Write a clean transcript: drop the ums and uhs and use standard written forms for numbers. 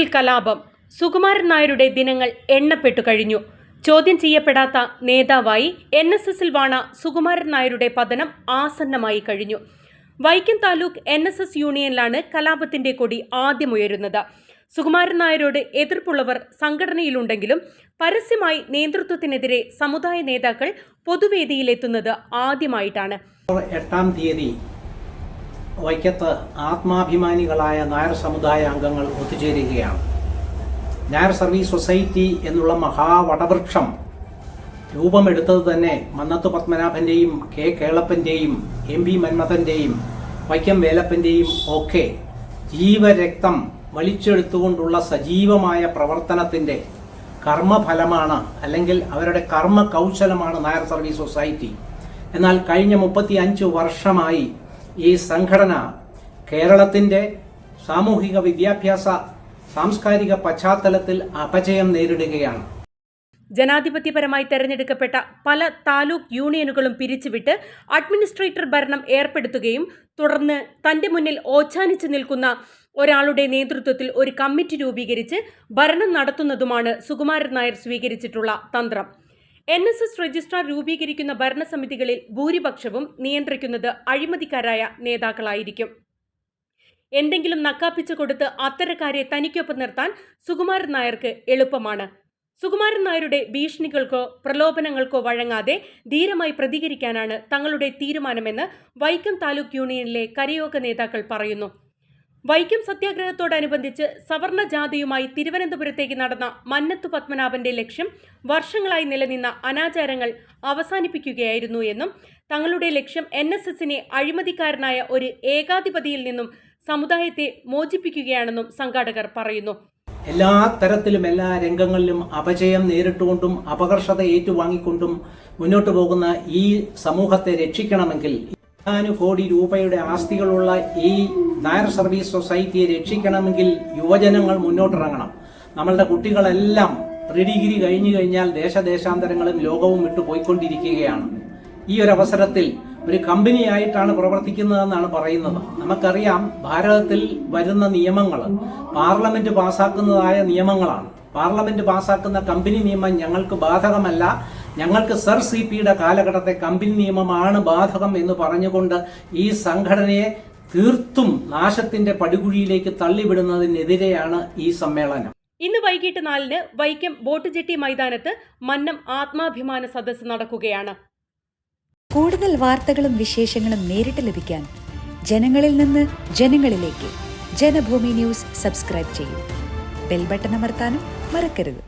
എസിൽ കലാപം. സുകുമാരൻ നായരുടെ ദിനങ്ങൾ എണ്ണപ്പെട്ടു കഴിഞ്ഞു. ചോദ്യം ചെയ്യപ്പെടാത്ത നേതാവായി NSSൽ വാണ സുകുമാരൻ നായരുടെ പതനം ആസന്നമായി കഴിഞ്ഞു. വൈക്കം താലൂക്ക് NSS യൂണിയനിലാണ് കലാപത്തിന്റെ കൊടി ആദ്യമുയരുന്നത്. സുകുമാരൻ നായരോട് എതിർപ്പുള്ളവർ സംഘടനയിലുണ്ടെങ്കിലും പരസ്യമായി നേതൃത്വത്തിനെതിരെ സമുദായ നേതാക്കൾ പൊതുവേദിയിലെത്തുന്നത് ആദ്യമായിട്ടാണ്. 8-ാം തീയതി വൈക്കത്ത് ആത്മാഭിമാനികളായ നായർ സമുദായ അംഗങ്ങൾ ഒത്തുചേരുകയാണ്. നായർ സർവീസ് സൊസൈറ്റി എന്നുള്ള മഹാവടവൃക്ഷം രൂപമെടുത്തത് തന്നെ മന്നത്ത് പത്മനാഭന്റെയും കെ കേളപ്പന്റെയും MB മന്മഥന്റെയും വൈക്കം വേലപ്പന്റെയും ഒക്കെ ജീവരക്തം വലിച്ചെടുത്തുകൊണ്ടുള്ള സജീവമായ പ്രവർത്തനത്തിന്റെ കർമ്മഫലമാണ്, അല്ലെങ്കിൽ അവരുടെ കർമ്മ കൗശലമാണ് നായർ സർവീസ് സൊസൈറ്റി. എന്നാൽ കഴിഞ്ഞ 35 വർഷമായി ഈ സംഘടന കേരളത്തിന്റെ സാമൂഹിക വിദ്യാഭ്യാസ സാംസ്കാരിക പശ്ചാത്തലത്തിൽ അപജയം നേരിടുകയാണ്. ജനാധിപത്യപരമായി തെരഞ്ഞെടുക്കപ്പെട്ട പല താലൂക്ക് യൂണിയനുകളും പിരിച്ചുവിട്ട് അഡ്മിനിസ്ട്രേറ്റർ ഭരണം ഏർപ്പെടുത്തുകയും തുടർന്ന് തന്റെ മുന്നിൽ ഓച്ചാനിച്ചു നിൽക്കുന്ന ഒരാളുടെ നേതൃത്വത്തിൽ ഒരു കമ്മിറ്റി രൂപീകരിച്ച് ഭരണം നടത്തുന്നതുമാണ് സുകുമാരൻ നായർ സ്വീകരിച്ചിട്ടുള്ള തന്ത്രം. NSS രജിസ്ട്രാർ രൂപീകരിക്കുന്ന ഭരണസമിതികളിൽ ഭൂരിപക്ഷവും നിയന്ത്രിക്കുന്നത് അഴിമതിക്കാരായ നേതാക്കളായിരിക്കും. എന്തെങ്കിലും നക്കാപ്പിച്ചു കൊടുത്ത് അത്തരക്കാരെ തനിക്കൊപ്പം നിർത്താൻ സുകുമാരൻ നായർക്ക് എളുപ്പമാണ്. സുകുമാരൻ നായരുടെ ഭീഷണികൾക്കോ പ്രലോഭനങ്ങൾക്കോ വഴങ്ങാതെ ധീരമായി പ്രതികരിക്കാനാണ് തങ്ങളുടെ തീരുമാനമെന്ന് വൈക്കം താലൂക്ക് യൂണിയനിലെ കരയോഗ നേതാക്കൾ പറയുന്നു. വൈക്കം സത്യാഗ്രഹത്തോടനുബന്ധിച്ച് സവർണ ജാഥയുമായി തിരുവനന്തപുരത്തേക്ക് നടന്ന മന്നത്ത് പത്മനാഭന്റെ ലക്ഷ്യം വർഷങ്ങളായി നിലനിന്ന അനാചാരങ്ങൾ അവസാനിപ്പിക്കുകയായിരുന്നു എന്നും തങ്ങളുടെ ലക്ഷ്യം NSSനെ അഴിമതിക്കാരനായ ഒരു ഏകാധിപതിയിൽ നിന്നും സമുദായത്തെ മോചിപ്പിക്കുകയാണെന്നും സംഘാടകർ പറയുന്നു. എല്ലാ തരത്തിലും എല്ലാ രംഗങ്ങളിലും അപജയം നേരിട്ടുകൊണ്ടും അപകർഷത ഏറ്റുവാങ്ങിക്കൊണ്ടും മുന്നോട്ടു പോകുന്ന ഈ സമൂഹത്തെ രക്ഷിക്കണമെങ്കിൽ 100 കോടി രൂപയുടെ ആസ്തികളുള്ള ഈ നായർ സർവീസ് സൊസൈറ്റിയെ രക്ഷിക്കണമെങ്കിൽ യുവജനങ്ങൾ മുന്നോട്ടിറങ്ങണം. നമ്മളുടെ കുട്ടികളെല്ലാം പ്രീ-ഡിഗ്രി കഴിഞ്ഞു കഴിഞ്ഞാൽ ദേശാന്തരങ്ങളും ലോകവും വിട്ടു പോയിക്കൊണ്ടിരിക്കുകയാണ്. ഈ ഒരു അവസരത്തിൽ ഒരു കമ്പനിയായിട്ടാണ് പ്രവർത്തിക്കുന്നതെന്നാണ് പറയുന്നത്. നമുക്കറിയാം, ഭാരതത്തിൽ വരുന്ന നിയമങ്ങൾ പാർലമെന്റ് പാസാക്കുന്നതായ നിയമങ്ങളാണ്. പാർലമെന്റ് പാസാക്കുന്ന കമ്പനി നിയമം ഞങ്ങൾക്ക് ബാധകമല്ല, ഞങ്ങൾക്ക് സർ CPയുടെ കാലഘട്ടത്തെ കമ്പനി നിയമമാണ് ബാധകം എന്ന് പറഞ്ഞുകൊണ്ട് ഈ സംഘടനയെ തീർത്തും നാശത്തിന്റെ പടുകുഴിയിലേക്ക് തള്ളിവിടുന്നതിനെതിരെയാണ് ഈ സമ്മേളനം. ഇന്ന് വൈകിട്ട് 4-ന് വൈക്കം ബോട്ട് ജെട്ടി മൈതാനത്ത് മന്നം ആത്മാഭിമാന സദസ്സ് നടക്കുകയാണ്. കൂടുതൽ വാർത്തകളും വിശേഷങ്ങളും നേരിട്ട് ലഭിക്കാൻ ജനങ്ങളിൽ നിന്ന് ജനങ്ങളിലേക്ക് ജനഭൂമി ന്യൂസ് സബ്സ്ക്രൈബ് ചെയ്യൂ. ബെൽ ബട്ടൺ അമർത്താനും മറക്കരുത്.